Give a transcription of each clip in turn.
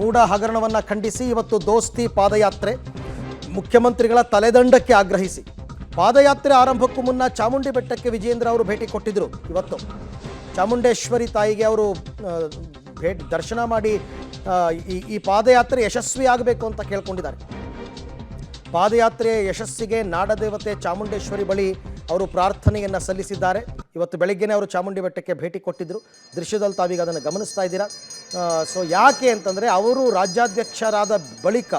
ಮೂಡ ಹಗರಣವನ್ನು ಖಂಡಿಸಿ ಇವತ್ತು ದೋಸ್ತಿ ಪಾದಯಾತ್ರೆ, ಮುಖ್ಯಮಂತ್ರಿಗಳ ತಲೆದಂಡಕ್ಕೆ ಆಗ್ರಹಿಸಿ ಪಾದಯಾತ್ರೆ ಆರಂಭಕ್ಕೂ ಮುನ್ನ ಚಾಮುಂಡಿ ಬೆಟ್ಟಕ್ಕೆ ವಿಜಯೇಂದ್ರ ಅವರು ಭೇಟಿ ಕೊಟ್ಟಿದ್ದರು. ಇವತ್ತು ಚಾಮುಂಡೇಶ್ವರಿ ತಾಯಿಗೆ ಅವರು ದರ್ಶನ ಮಾಡಿ ಈ ಪಾದಯಾತ್ರೆ ಯಶಸ್ವಿ ಆಗಬೇಕು ಅಂತ ಕೇಳ್ಕೊಂಡಿದ್ದಾರೆ. ಪಾದಯಾತ್ರೆ ಯಶಸ್ಸಿಗೆ ನಾಡದೇವತೆ ಚಾಮುಂಡೇಶ್ವರಿ ಬಳಿ ಅವರು ಪ್ರಾರ್ಥನೆಯನ್ನು ಸಲ್ಲಿಸಿದ್ದಾರೆ. ಇವತ್ತು ಬೆಳಗ್ಗೆನೇ ಅವರು ಚಾಮುಂಡಿ ಬೆಟ್ಟಕ್ಕೆ ಭೇಟಿ ಕೊಟ್ಟಿದ್ದರು. ದೃಶ್ಯದಲ್ಲಿ ತಾವೀಗ ಅದನ್ನು ಗಮನಿಸ್ತಾ ಇದ್ದೀರಾ. ಸೊ ಯಾಕೆ ಅಂತಂದರೆ ಅವರು ರಾಜ್ಯಾಧ್ಯಕ್ಷರಾದ ಬಳಿಕ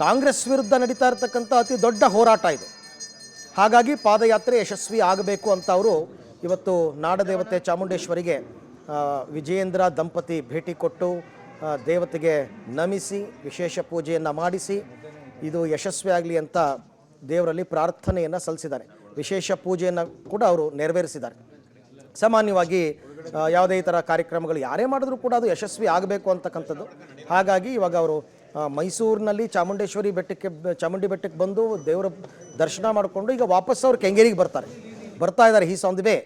ಕಾಂಗ್ರೆಸ್ ವಿರುದ್ಧ ನಡೀತಾ ಇರತಕ್ಕಂಥ ಅತಿ ದೊಡ್ಡ ಹೋರಾಟ ಇದು. ಹಾಗಾಗಿ ಪಾದಯಾತ್ರೆ ಯಶಸ್ವಿ ಆಗಬೇಕು ಅಂತ ಅವರು ಇವತ್ತು ನಾಡದೇವತೆ ಚಾಮುಂಡೇಶ್ವರಿಗೆ ವಿಜಯೇಂದ್ರ ದಂಪತಿ ಭೇಟಿ ಕೊಟ್ಟು ದೇವತೆಗೆ ನಮಿಸಿ ವಿಶೇಷ ಪೂಜೆಯನ್ನು ಮಾಡಿಸಿ ಇದು ಯಶಸ್ವಿ ಆಗಲಿ ಅಂತ ದೇವರಲ್ಲಿ ಪ್ರಾರ್ಥನೆಯನ್ನು ಸಲ್ಲಿಸಿದ್ದಾರೆ. ವಿಶೇಷ ಪೂಜೆಯನ್ನು ಕೂಡ ಅವರು ನೆರವೇರಿಸಿದ್ದಾರೆ. ಸಾಮಾನ್ಯವಾಗಿ ಯಾವುದೇ ಈ ಥರ ಕಾರ್ಯಕ್ರಮಗಳು ಯಾರೇ ಮಾಡಿದ್ರೂ ಕೂಡ ಅದು ಯಶಸ್ವಿ ಆಗಬೇಕು ಅಂತಕ್ಕಂಥದ್ದು. ಹಾಗಾಗಿ ಇವಾಗ ಅವರು ಮೈಸೂರಿನಲ್ಲಿ ಚಾಮುಂಡಿ ಬೆಟ್ಟಕ್ಕೆ ಬಂದು ದೇವರ ದರ್ಶನ ಮಾಡಿಕೊಂಡು ಈಗ ವಾಪಸ್ ಅವರು ಕೆಂಗೇರಿಗೆ ಬರ್ತಾ ಇದ್ದಾರೆ. ಈ ಆನ್ ದಿ ವೇ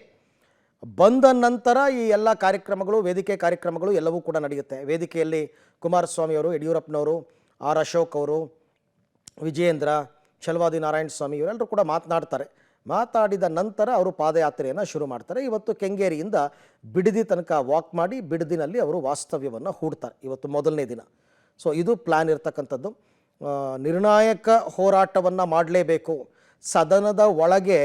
ಬಂದ ನಂತರ ಈ ಎಲ್ಲ ಕಾರ್ಯಕ್ರಮಗಳು, ವೇದಿಕೆ ಕಾರ್ಯಕ್ರಮಗಳು ಎಲ್ಲವೂ ಕೂಡ ನಡೆಯುತ್ತೆ. ವೇದಿಕೆಯಲ್ಲಿ ಕುಮಾರಸ್ವಾಮಿ ಅವರು, ಯಡಿಯೂರಪ್ಪನವರು, ಆರ್ ಅಶೋಕ್ ಅವರು, ವಿಜಯೇಂದ್ರ, ಛಲವಾದಿ ನಾರಾಯಣ ಸ್ವಾಮಿ ಇವರೆಲ್ಲರೂ ಕೂಡ ಮಾತಾಡಿದ ನಂತರ ಅವರು ಪಾದಯಾತ್ರೆಯನ್ನು ಶುರು ಮಾಡ್ತಾರೆ. ಇವತ್ತು ಕೆಂಗೇರಿಯಿಂದ ಬಿಡದಿ ತನಕ ವಾಕ್ ಮಾಡಿ ಬಿಡದಿನಲ್ಲಿ ಅವರು ವಾಸ್ತವ್ಯವನ್ನು ಹೂಡ್ತಾರೆ. ಇವತ್ತು ಮೊದಲನೇ ದಿನ. ಸೊ ಇದು ಪ್ಲ್ಯಾನ್ ಇರ್ತಕ್ಕಂಥದ್ದು. ನಿರ್ಣಾಯಕ ಹೋರಾಟವನ್ನು ಮಾಡಲೇಬೇಕು. ಸದನದ ಒಳಗೆ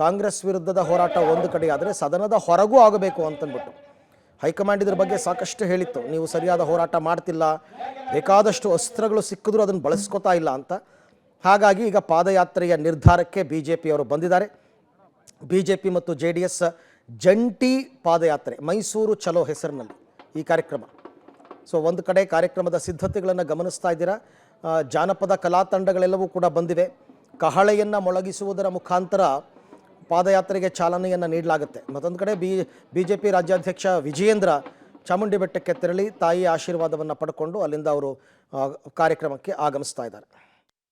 ಕಾಂಗ್ರೆಸ್ ವಿರುದ್ಧದ ಹೋರಾಟ ಒಂದು ಕಡೆ ಆದರೆ ಸದನದ ಹೊರಗೂ ಆಗಬೇಕು ಅಂತಂದ್ಬಿಟ್ಟು ಹೈಕಮಾಂಡ್ ಇದ್ರ ಬಗ್ಗೆ ಸಾಕಷ್ಟು ಹೇಳಿತ್ತು. ನೀವು ಸರಿಯಾದ ಹೋರಾಟ ಮಾಡ್ತಿಲ್ಲ, ಬೇಕಾದಷ್ಟು ಅಸ್ತ್ರಗಳು ಸಿಕ್ಕಿದ್ರೂ ಅದನ್ನು ಬಳಸ್ಕೋತಾ ಇಲ್ಲ ಅಂತ. ಹಾಗಾಗಿ ಈಗ ಪಾದಯಾತ್ರೆಯ ನಿರ್ಧಾರಕ್ಕೆ ಬಿಜೆಪಿಯವರು ಬಂದಿದ್ದಾರೆ. ಬಿಜೆಪಿ ಮತ್ತು JDS ಜಂಟಿ ಪಾದಯಾತ್ರೆ, ಮೈಸೂರು ಚಲೋ ಹೆಸರಿನಲ್ಲಿ ಈ ಕಾರ್ಯಕ್ರಮ. ಸೊ ಒಂದು ಕಡೆ ಕಾರ್ಯಕ್ರಮದ ಸಿದ್ಧತೆಗಳನ್ನು ಗಮನಿಸ್ತಾ ಇದ್ದೀರಾ. ಜಾನಪದ ಕಲಾ ತಂಡಗಳೆಲ್ಲವೂ ಕೂಡ ಬಂದಿವೆ. ಕಹಳೆಯನ್ನು ಮೊಳಗಿಸುವುದರ ಮುಖಾಂತರ ಪಾದಯಾತ್ರೆಗೆ ಚಾಲನೆಯನ್ನು ನೀಡಲಾಗುತ್ತೆ. ಮತ್ತೊಂದು ಕಡೆ ಬಿಜೆಪಿ ರಾಜ್ಯಾಧ್ಯಕ್ಷ ವಿಜಯೇಂದ್ರ ಚಾಮುಂಡಿ ಬೆಟ್ಟಕ್ಕೆ ತೆರಳಿ ತಾಯಿಯ ಆಶೀರ್ವಾದವನ್ನು ಪಡ್ಕೊಂಡು ಅಲ್ಲಿಂದ ಅವರು ಕಾರ್ಯಕ್ರಮಕ್ಕೆ ಆಗಮಿಸ್ತಾ ಇದ್ದಾರೆ.